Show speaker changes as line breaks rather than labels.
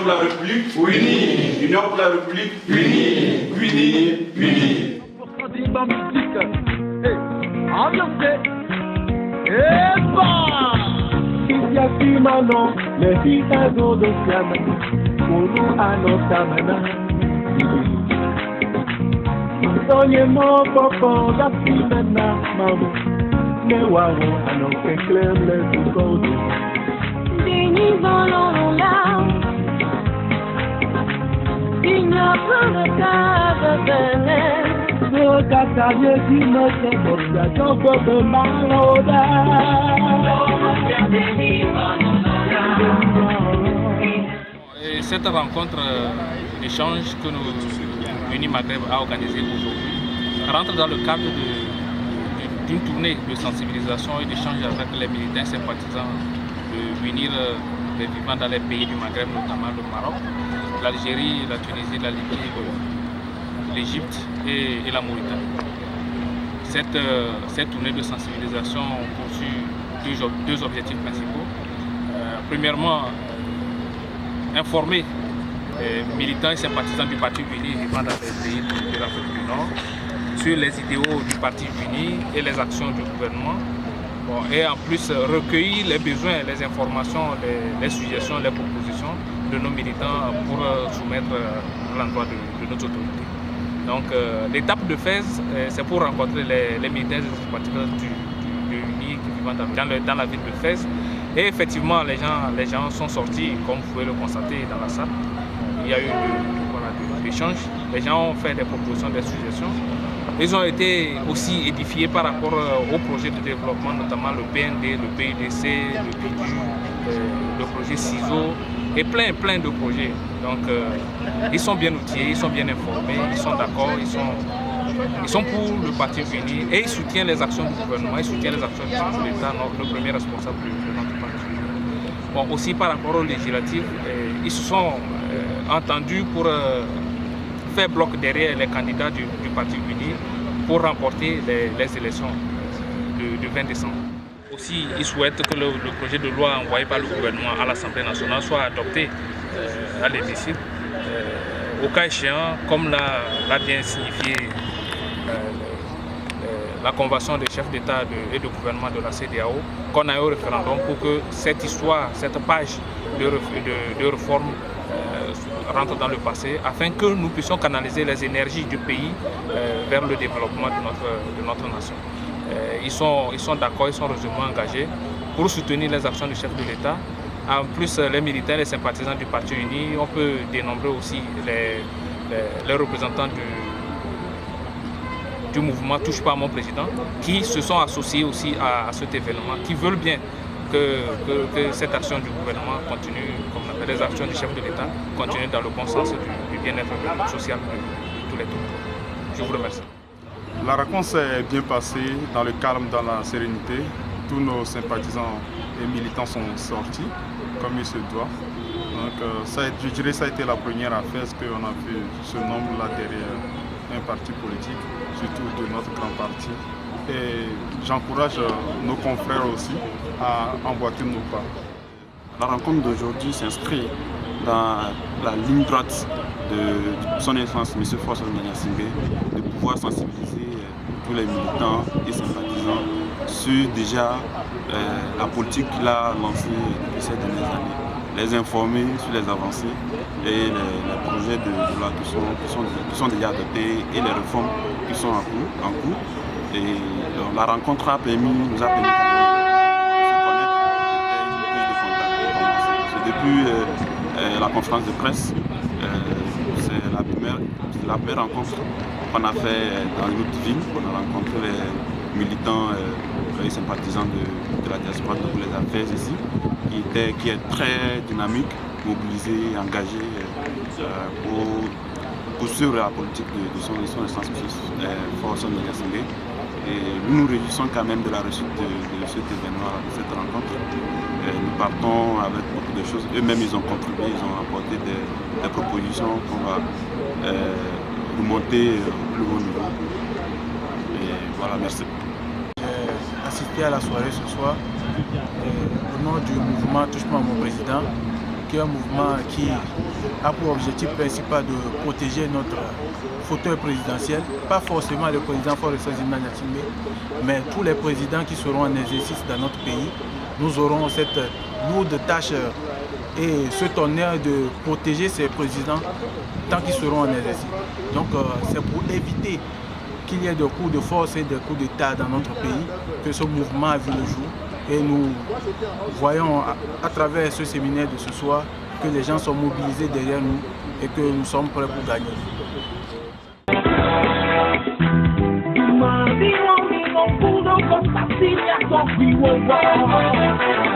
pour la République, unis. Union pour la République, unis. Unis, unis.
Cette rencontre d'échange que Uni Maghreb a organisée aujourd'hui rentre dans le cadre d'une tournée de sensibilisation et d'échange avec les militants et sympathisants de unir les vivants dans les pays du Maghreb, notamment le Maroc, l'Algérie, la Tunisie, la Libye, l'Égypte et la Mauritanie. Cette tournée de sensibilisation poursuit deux objectifs principaux. Premièrement, informer les militants et sympathisants du Parti Uni vivant dans les pays de l'Afrique du Nord sur les idéaux du Parti Uni et les actions du gouvernement. Et en plus recueillir les besoins, les informations, les suggestions, les propositions de nos militants pour soumettre à l'endroit de nos autorités. Donc l'étape de Fès, c'est pour rencontrer les militaires et sympathisants du Uni vivant dans la ville de Fès. Et effectivement, les gens sont sortis, comme vous pouvez le constater dans la salle. Il y a eu des échanges, les gens ont fait des propositions, des suggestions. Ils ont été aussi édifiés par rapport au projet de développement, notamment le PND, le PIDC, le PIDU, le projet CISO et plein de projets. Donc ils sont bien outillés, ils sont bien informés, ils sont d'accord, ils sont pour le Parti Uni et ils soutiennent les actions du gouvernement, ils soutiennent les actions de l'État, le premier responsable de notre parti. Bon, aussi par rapport aux législatives, ils se sont entendus pour faire bloc derrière les candidats du Parti Uni pour remporter les élections du 20 décembre. Aussi, ils souhaitent que le projet de loi envoyé par le gouvernement à l'Assemblée nationale soit adopté à l'hémicycle. Au cas échéant, comme l'a bien signifié la convention des chefs d'État et de gouvernement de la CEDEAO, qu'on aille au référendum pour que cette histoire, cette page de réforme rentre dans le passé, afin que nous puissions canaliser les énergies du pays vers le développement de notre nation. Ils sont d'accord, ils sont résolument engagés pour soutenir les actions du chef de l'État. En plus, les militaires et sympathisants du Parti Uni, on peut dénombrer aussi les représentants du mouvement Touche pas à mon président, qui se sont associés aussi à cet événement, qui veulent bien que cette action du gouvernement continue, comme on appelle les actions du chef de l'État, continue dans le bon sens du bien-être social de tous les Toubous. Je vous remercie.
La rencontre s'est bien passée dans le calme, dans la sérénité. Tous nos sympathisants et militants sont sortis comme il se doit. Donc, je dirais que ça a été la première affaire qu'on a vu ce nombre-là derrière un parti politique, surtout de notre grand parti. Et j'encourage nos confrères aussi à emboîter nos pas.
La rencontre d'aujourd'hui s'inscrit dans la ligne droite de son Excellence M. François Gnassingbé, de pouvoir sensibiliser tous les militants et sympathisants sur déjà la politique qu'il a lancée depuis ces dernières années. Les informer sur les avancées et les projets de loi qui sont déjà adoptés et les réformes qui sont en cours. Et la rencontre nous a permis de se connaître et de contact. C'est depuis la conférence de presse, c'est la première rencontre qu'on a fait dans une autre ville. On a rencontré les militants et sympathisants de la diaspora de les affaires ici, qui est très dynamique, mobilisé, engagé pour suivre la politique de son essence François Gnassingbé. Et nous nous réjouissons quand même de la réussite de cet événement, de cette rencontre. Nous partons avec beaucoup de choses. Eux-mêmes, ils ont contribué, ils ont apporté des propositions qu'on va remonter au plus haut niveau. Et voilà, merci.
J'ai assisté à la soirée ce soir au nom du mouvement Touche pas à mon président. qui est un mouvement qui a pour objectif principal de protéger notre fauteuil présidentiel, pas forcément le président Faure Zinda Gnassingbé, mais tous les présidents qui seront en exercice dans notre pays. Nous aurons cette lourde tâche et cet honneur de protéger ces présidents tant qu'ils seront en exercice. Donc c'est pour éviter qu'il y ait des coups de force et des coups d'État dans notre pays que ce mouvement a vu le jour. Et nous voyons à travers ce séminaire de ce soir que les gens sont mobilisés derrière nous et que nous sommes prêts pour gagner.
Costa Rica, we will walk.